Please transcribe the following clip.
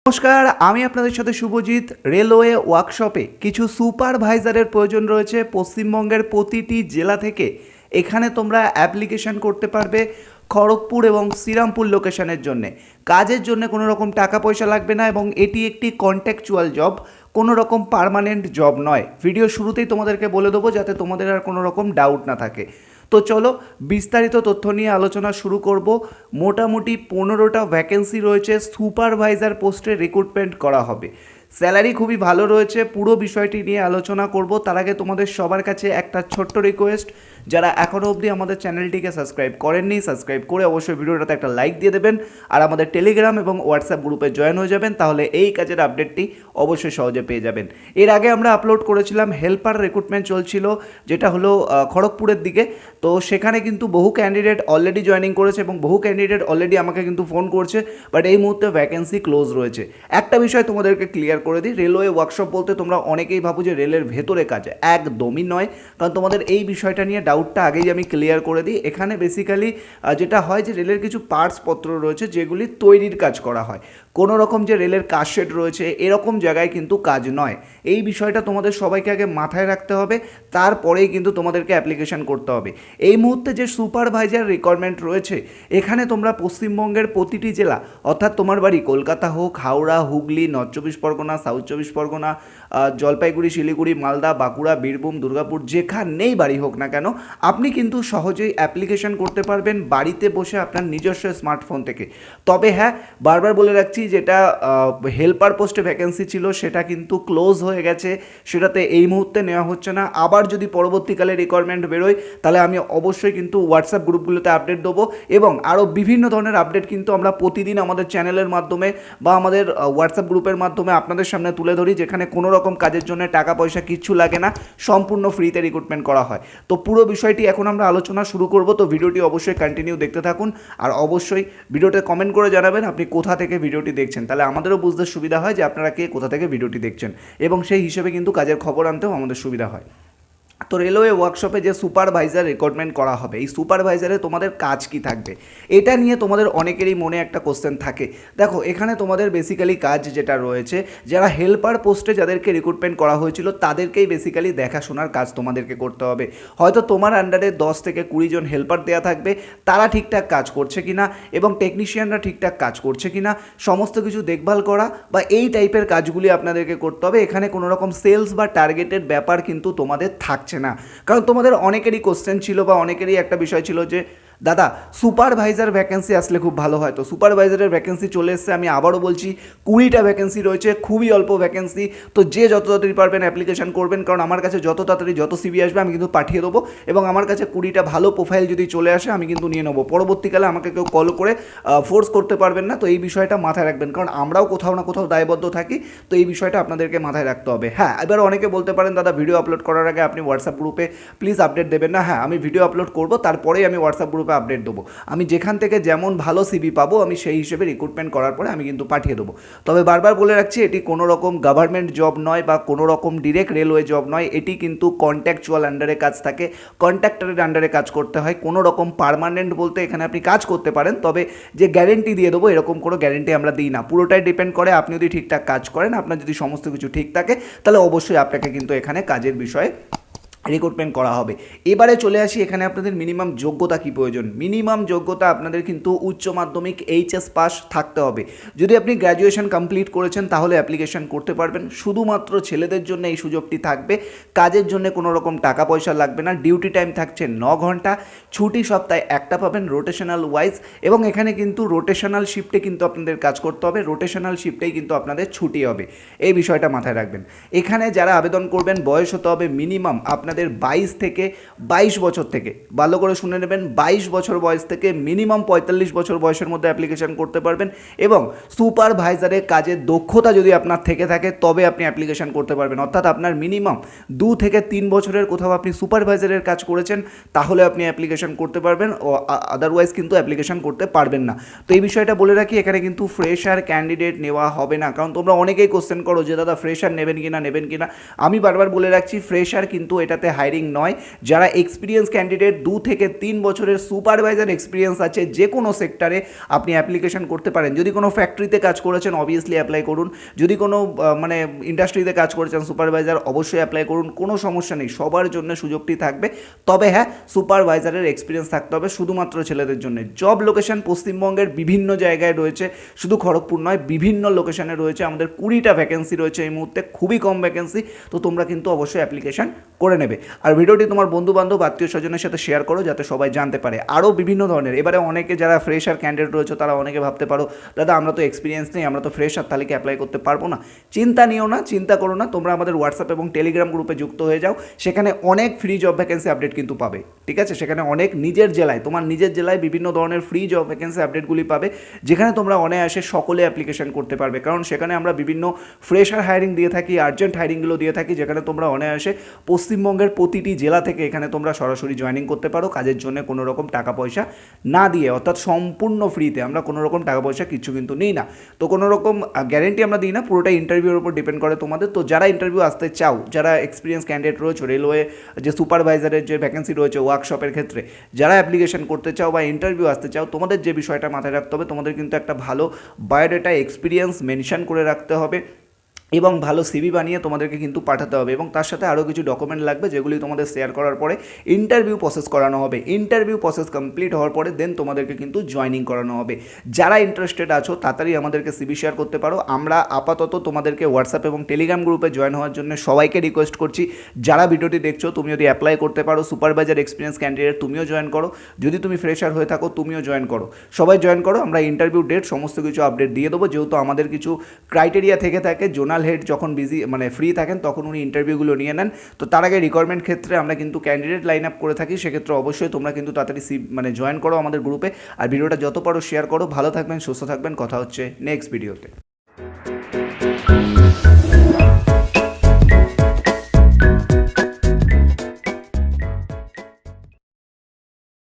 নমস্কার, আমি আপনাদের সাথে শুভজিৎ। রেলওয়ে ওয়ার্কশপে কিছু সুপারভাইজারের প্রয়োজন রয়েছে পশ্চিমবঙ্গের প্রতিটি জেলা থেকে। এখানে তোমরা অ্যাপ্লিকেশন করতে পারবে খড়গপুর এবং শ্রীরামপুর লোকেশনের জন্যে। কাজের জন্য কোনো রকম টাকা পয়সা লাগবে না এবং এটি একটি কন্ট্যাকচুয়াল জব, কোনো রকম পার্মানেন্ট জব নয়। ভিডিও শুরুতেই তোমাদেরকে বলে দেবো যাতে তোমাদের আর কোনো রকম ডাউট না থাকে। তো চলো বিস্তারিত তথ্য নিয়ে আলোচনা শুরু করব। মোটামুটি 15টা ভ্যাকেন্সি রয়েছে, সুপারভাইজার পোস্টে রিক্রুটমেন্ট করা হবে। স্যালারি খুবই ভালো রয়েছে, পুরো বিষয়টি নিয়ে আলোচনা করব। তার আগে তোমাদের সবার কাছে একটা ছোট্ট রিকোয়েস্ট, যারা এখনও অবধি আমাদের চ্যানেলটিকে সাবস্ক্রাইব করেননি, সাবস্ক্রাইব করে অবশ্যই ভিডিওটাতে একটা লাইক দিয়ে দেবেন আর আমাদের টেলিগ্রাম এবং হোয়াটসঅ্যাপ গ্রুপে জয়েন হয়ে যাবেন, তাহলে এই কাজের আপডেটটি অবশ্যই সহজে পেয়ে যাবেন। এর আগে আমরা আপলোড করেছিলাম হেল্পার রিক্রুটমেন্ট চলছিল, যেটা হলো খড়গপুরের দিকে। তো সেখানে কিন্তু বহু ক্যান্ডিডেট অলরেডি জয়েনিং করেছে এবং বহু ক্যান্ডিডেট অলরেডি আমাকে কিন্তু ফোন করছে, বাট এই মুহূর্তে ভ্যাকেন্সি ক্লোজ রয়েছে। একটা বিষয় তোমাদেরকে ক্লিয়ার করে দিই, রেলওয়ে ওয়ার্কশপ বলতে তোমরা অনেকেই ভাবো যে রেলের ভেতরে কাজ, একদমই নয়। কারণ তোমাদের এই বিষয়টা নিয়ে ডাউটটা আগেই আমি ক্লিয়ার করে দিই। এখানে বেসিক্যালি যেটা হয় যে রেলের কিছু পার্টসপত্র রয়েছে যেগুলি তৈরির কাজ করা হয়, কোনো রকম যে রেলের কাজশেড রয়েছে এরকম জায়গায় কিন্তু কাজ নয়। এই বিষয়টা তোমাদের সবাইকে আগে মাথায় রাখতে হবে, তারপরেই কিন্তু তোমাদেরকে অ্যাপ্লিকেশন করতে হবে। এই মুহূর্তে যে সুপারভাইজার রিকোয়ারমেন্ট রয়েছে, এখানে তোমরা পশ্চিমবঙ্গের প্রতিটি জেলা, অর্থাৎ তোমার বাড়ি কলকাতা হোক, হাওড়া, হুগলি, নর্থ চব্বিশ পরগনা, সাউথ চব্বিশ পরগনা, জলপাইগুড়ি, শিলিগুড়ি, মালদা, বাঁকুড়া, বীরভূম, দুর্গাপুর, যেখানেই বাড়ি হোক না কেন, আপনি কিন্তু সহজেই অ্যাপ্লিকেশন করতে পারবেন বাড়িতে বসে আপনার নিজস্ব স্মার্টফোন থেকে। তবে হ্যাঁ, বারবার বলে রাখছি, যেটা হেল্পার পোস্টে ভ্যাকেন্সি ছিল সেটা কিন্তু ক্লোজ হয়ে গেছে, সেটাতে এই মুহূর্তে নেওয়া হচ্ছে না। আবার যদি পরবর্তীকালে রিকোয়ারমেন্ট বেরোয় তাহলে আমি অবশ্যই কিন্তু হোয়াটসঅ্যাপ গ্রুপগুলোতে আপডেট দেবো এবং আরও বিভিন্ন ধরনের আপডেট কিন্তু আমরা প্রতিদিন আমাদের চ্যানেলের মাধ্যমে বা আমাদের হোয়াটসঅ্যাপ গ্রুপের মাধ্যমে আপনাদের সামনে তুলে ধরি, যেখানে কোনো রকম কাজের জন্য টাকা পয়সা কিচ্ছু লাগে না, সম্পূর্ণ ফ্রিতে রিক্রুটমেন্ট করা হয়। তো পুরো বিষয়টি এখন আমরা আলোচনা শুরু করব, তো ভিডিওটি অবশ্যই কন্টিনিউ দেখতে থাকুন আর অবশ্যই ভিডিওতে কমেন্ট করে জানাবেন আপনি কোথা থেকে ভিডিওটি দেখছেন, তাহলে আমাদেরও বুঝতে সুবিধা হয় যে আপনারা কে কোথা থেকে ভিডিওটি দেখছেন এবং সেই হিসেবে কিন্তু কাজের খবর আনতেও আমাদের সুবিধা হয়। তো রেলওয়ে ওয়ার্কশপে যে সুপারভাইজার রিক্রুটমেন্ট করা হবে, এই সুপারভাইজারে তোমাদের কাজ কি থাকবে, এটা নিয়ে তোমাদের অনেকেরই মনে একটা কোশ্চেন থাকে। দেখো, এখানে তোমাদের বেসিক্যালি কাজ যেটা রয়েছে, যারা হেল্পার পোস্টে যাদেরকে রিক্রুটমেন্ট করা হয়েছিল তাদেরকেই বেসিক্যালি দেখাশোনার কাজ তোমাদেরকে করতে হবে। হয়তো তোমার আন্ডারে 10 থেকে 20 জন হেল্পার দেওয়া থাকবে, তারা ঠিকঠাক কাজ করছে কিনা এবং টেকনিশিয়ানরা ঠিকঠাক কাজ করছে কিনা সমস্ত কিছু দেখভাল করা বা এই টাইপের কাজগুলি আপনাদেরকে করতে হবে। এখানে কোনো রকম সেলস বা টার্গেটেড ব্যাপার কিন্তু তোমাদের থাকছে না। কারণ তোমাদের অনেকেরই কোশ্চেন ছিল বা অনেকেরই একটা বিষয় ছিল যে দাদা সুপারভাইজার ভ্যাকেন্সি আসলে খুব ভালো হয়। তো সুপারভাইজারের ভ্যাকেন্সি চলে এসছে, আমি আবারও বলছি 20টা ভ্যাকেন্সি রয়েছে, খুবই অল্প ভ্যাকেন্সি। তো যে যত তাড়াতাড়ি পারবেন অ্যাপ্লিকেশন করবেন, কারণ আমার কাছে যত তাড়াতাড়ি যত সিভি আসবে আমি কিন্তু পাঠিয়ে দেবো এবং আমার কাছে 20টা ভালো প্রোফাইল যদি চলে আসে আমি কিন্তু নিয়ে নেবো। পরবর্তীকালে আমাকে কেউ কল করে ফোর্স করতে পারবেন না। তো এই বিষয়টা মাথায় রাখবেন, কারণ আমরাও কোথাও না কোথাও দায়বদ্ধ থাকি। তো এই বিষয়টা আপনাদেরকে মাথায় রাখতে হবে। হ্যাঁ, এবার অনেকে বলতে পারেন দাদা ভিডিও আপলোড করার আগে আপনি হোয়াটসঅ্যাপ গ্রুপে প্লিজ আপডেট দেবেন না। হ্যাঁ, আমি ভিডিও আপলোড করবো, তারপরেই আমি হোয়াটসঅ্যাপ গ্রুপে আপডেট দেবো। আমি যেখান থেকে যেমন ভালো সিভি পাবো আমি সেই হিসেবে রিক্রুটমেন্ট করার পরে আমি কিন্তু পাঠিয়ে দেবো। তবে বারবার বলে রাখছি, এটি কোনো রকম গভর্নমেন্ট জব নয় বা কোনো রকম ডিরেক্ট রেলওয়ে জব নয়, এটি কিন্তু কন্ট্যাকচুয়াল আন্ডারে কাজ থাকে, কন্ট্রাক্টরের আন্ডারে কাজ করতে হয়। কোনো রকম পার্মানেন্ট বলতে এখানে আপনি কাজ করতে পারেন, তবে যে গ্যারেন্টি দিয়ে দেবো এরকম কোনো গ্যারেন্টি আমরা দিই না। পুরোটাই ডিপেন্ড করে আপনি যদি ঠিকঠাক কাজ করেন, আপনার যদি সমস্ত কিছু ঠিক থাকে, তাহলে অবশ্যই আপনাকে কিন্তু এখানে কাজের বিষয়ে রিক্রুটমেন্ট করা হবে। এবারে চলে আসি, এখানে আপনাদের মিনিমাম যোগ্যতা কী প্রয়োজন। মিনিমাম যোগ্যতা আপনাদের কিন্তু উচ্চ মাধ্যমিক এইচএস পাস থাকতে হবে। যদি আপনি গ্র্যাজুয়েশন কমপ্লিট করেছেন তাহলে অ্যাপ্লিকেশন করতে পারবেন। শুধুমাত্র ছেলেদের জন্য এই সুযোগটি থাকবে, কাজের জন্য কোনো রকম টাকা পয়সা লাগবে না। ডিউটি টাইম থাকছে 9 ঘন্টা, ছুটি সপ্তাহে একটা পাবেন রোটেশনাল ওয়াইজ, এবং এখানে কিন্তু রোটেশনাল শিফটে কিন্তু আপনাদের কাজ করতে হবে, রোটেশনাল শিফটেই কিন্তু আপনাদের ছুটি হবে। এই বিষয়টা মাথায় রাখবেন। এখানে যারা আবেদন করবেন বয়স হতে হবে মিনিমাম আপনাদের 22 থেকে 22 বছর থেকে, ভালো করে শুনে নেবেন, 22 বছর বয়স থেকে মিনিমাম 45 বছর বয়সের মধ্যে অ্যাপ্লিকেশন করতে পারবেন এবং সুপারভাইজারের কাজের দক্ষতা যদি আপনার থেকে থাকে তবে আপনি অ্যাপ্লিকেশন করতে পারবেন। অর্থাৎ আপনার মিনিমাম 2 থেকে 3 বছরের কোথাও আপনি সুপারভাইজারের কাজ করেছেন তাহলে আপনি অ্যাপ্লিকেশন করতে পারবেন, ও আদারওয়াইজ কিন্তু অ্যাপ্লিকেশন করতে পারবেন না। তো এই বিষয়টা বলে রাখি, এখানে কিন্তু ফ্রেশার ক্যান্ডিডেট নেওয়া হবে না। কারণ তোমরা অনেকেই কোশ্চেন করো যে দাদা ফ্রেশার নেবেন কিনা। আমি বারবার বলে রাখছি, ফ্রেশার কিন্তু এটাতে এখানেতে হায়ারিং নয়। যারা এক্সপিরিয়েন্স ক্যান্ডিডেট 2 থেকে 3 বছরের সুপারভাইজার এক্সপিরিয়েন্স আছে যে কোনো সেক্টরে আপনি অ্যাপ্লিকেশন করতে পারেন। যদি কোনো ফ্যাক্টরিতে কাজ করেছেন অবভিয়াসলি অ্যাপ্লাই করুন, যদি কোনো মানে ইন্ডাস্ট্রিতে কাজ করেছেন সুপারভাইজার অবশ্যই অ্যাপ্লাই করুন, কোনো সমস্যা নেই, সবার জন্য সুযোগটি থাকবে। তবে হ্যাঁ, সুপারভাইজারের এক্সপিরিয়েন্স থাকতে হবে শুধুমাত্র ছেলেদের জন্য। জব লোকেশন পশ্চিমবঙ্গের বিভিন্ন জায়গায় রয়েছে, শুধু খড়গপুর নয়, বিভিন্ন লোকেশনে রয়েছে। আমাদের 20টা ভ্যাকেন্সি রয়েছে এই মুহূর্তে, খুবই কম ভ্যাকেন্সি, তো তোমরা কিন্তু অবশ্যই অ্যাপ্লিকেশন করে নেবে। আর ভিডিওটি তোমার বন্ধুবান্ধব আত্মীয় স্বজনের সাথে শেয়ার করো যাতে সবাই জানতে পারে। আরও বিভিন্ন ধরনের এবারে অনেকে যারা ফ্রেশার ক্যান্ডিডেট রয়েছে তারা অনেকে ভাবতে পারো দাদা আমরা তো এক্সপিরিয়েন্স নেই, আমরা তো ফ্রেশার, তাহলে কি অ্যাপ্লাই করতে পারবো না? চিন্তা নিও না, চিন্তা করো না, তোমরা আমাদের হোয়াটসঅ্যাপ এবং টেলিগ্রাম গ্রুপে যুক্ত হয়ে যাও। সেখানে অনেক ফ্রি জব ভ্যাকেন্সি আপডেট কিন্তু পাবে, ঠিক আছে? সেখানে অনেক নিজের জেলায়, তোমার নিজের জেলায় বিভিন্ন ধরনের ফ্রি জব ভ্যাকেন্সি আপডেটগুলি পাবে, যেখানে তোমরা অনায়াসে সকলে অ্যাপ্লিকেশন করতে পারবে। কারণ সেখানে আমরা বিভিন্ন ফ্রেশার হায়ারিং দিয়ে থাকি, আর্জেন্ট হায়ারিংগুলো দিয়ে থাকি, যেখানে তোমরা অনায়াসে পশ্চিমবঙ্গের প্রতিটি জেলা থেকে এখানে তোমরা সরাসরি জয়েনিং করতে পারো কাজের জন্য, কোনো রকম টাকা পয়সা না দিয়ে, অর্থাৎ সম্পূর্ণ ফ্রিতে। আমরা কোনো রকম টাকা পয়সা কিছু কিন্তু নিই না, তো কোনো রকম গ্যারেন্টি আমরা দিই না, পুরোটা ইন্টারভিউর উপর ডিপেন্ড করে তোমাদের। তো যারা ইন্টারভিউ আসতে চাও, যারা এক্সপিরিয়েন্স ক্যান্ডিডেট রয়েছে, রেলওয়ে যে সুপারভাইজারের যে ভ্যাকেন্সি রয়েছে ওয়ার্কশপের ক্ষেত্রে যারা অ্যাপ্লিকেশন করতে চাও বা ইন্টারভিউ আসতে চাও, তোমাদের যে বিষয়টা মাথায় রাখতে হবে, তোমাদের কিন্তু একটা ভালো বায়োডাটা এক্সপিরিয়েন্স মেনশন করে রাখতে হবে এবং ভালো সিভি বানিয়ে তোমাদেরকে কিন্তু পাঠাতে হবে। এবং তার সাথে আরও কিছু ডকুমেন্ট লাগবে, যেগুলি তোমাদের শেয়ার করার পরে ইন্টারভিউ প্রসেস করানো হবে। ইন্টারভিউ প্রসেস কমপ্লিট হওয়ার পরে দেন তোমাদেরকে কিন্তু জয়েনিং করানো হবে। যারা ইন্টারেস্টেড আছো তাড়াতাড়ি আমাদেরকে সিভি শেয়ার করতে পারো। আমরা আপাতত তোমাদেরকে হোয়াটসঅ্যাপ এবং টেলিগ্রাম গ্রুপে জয়েন হওয়ার জন্য সবাইকে রিকোয়েস্ট করছি। যারা ভিডিওটি দেখছো, তুমি যদি অ্যাপ্লাই করতে পারো সুপারভাইজার এক্সপিরিয়েন্স ক্যান্ডিডেট, তুমিও জয়েন করো। যদি তুমি ফ্রেশার হয়ে থাকো, তুমিও জয়েন করো। সবাই জয়েন করো। আমরা ইন্টারভিউ ডেট সমস্ত কিছু আপডেট দিয়ে দেবো, যেহেতু আমাদের কিছু ক্রাইটেরিয়া থেকে থাকে। জোনাল হেড যখন বিজি মানে ফ্রি থাকেন তখন উনি ইন্টারভিউগুলো নিয়ে নেন। তো তার আগে রিকোয়ারমেন্ট ক্ষেত্রে আমরা কিন্তু ক্যান্ডিডেট লাইন আপ করে থাকি, সেক্ষেত্রে অবশ্যই তোমরা কিন্তু তাড়াতাড়ি মানে জয়েন করো আমাদের গ্রুপে। আর ভিডিওটা যত পারো শেয়ার করো। ভালো থাকবেন, সুস্থ থাকবেন, কথা হচ্ছে নেক্সট ভিডিওতে।